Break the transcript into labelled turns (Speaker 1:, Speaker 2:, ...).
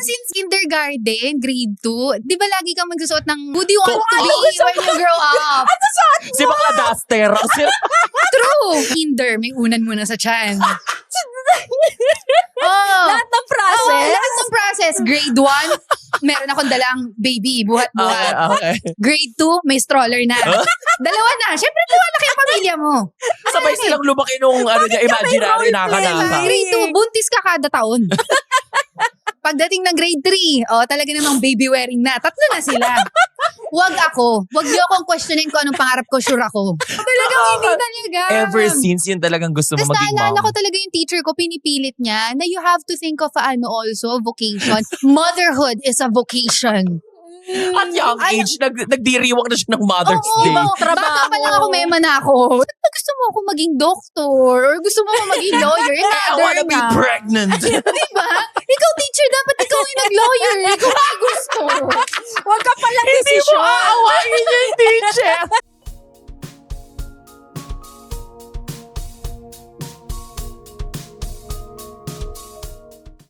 Speaker 1: since kindergarten, grade 2, di ba lagi kang magsusuot ng who do you want to be when you grow up?
Speaker 2: Si bakla duster.
Speaker 1: True! Kinder, may unan muna sa tiyan.
Speaker 3: Lahat ng process.
Speaker 1: Lahat ng process. Grade 1, meron akong dalang baby, buhat-buhat.
Speaker 2: Okay.
Speaker 1: Grade 2, may stroller na. Dalawa na. Siyempre, lumalaki ang pamilya mo.
Speaker 2: Sabay silang lumaki nung imaginary naka-naka.
Speaker 1: Grade 2, buntis ka kada taon. Pagdating ng grade 3, talaga namang baby wearing na. 3 na sila. Wag ako. Wag niyo akong questionin kung anong pangarap ko, sure ako. Talagang hindi talaga.
Speaker 2: Ever since yun talagang gusto mo
Speaker 1: Tapos
Speaker 2: maging
Speaker 1: naalala
Speaker 2: mom.
Speaker 1: ko talaga yung teacher ko, pinipilit niya na you have to think of also, vocation. Motherhood is a vocation.
Speaker 2: At young age, nagdiriwang na siya ng Mother's Day.
Speaker 1: Bata pa lang ako, mema na ako. Gusto mo ako maging doctor or gusto mo ako maging lawyer?
Speaker 2: I wanna be pregnant.
Speaker 1: Diba? Ikaw teacher, dapat ikaw yung nag-lawyer. Ikaw yung gusto.
Speaker 3: Huwag ka palang
Speaker 2: Hindi mo
Speaker 3: desisyon.
Speaker 2: aawain yung teacher.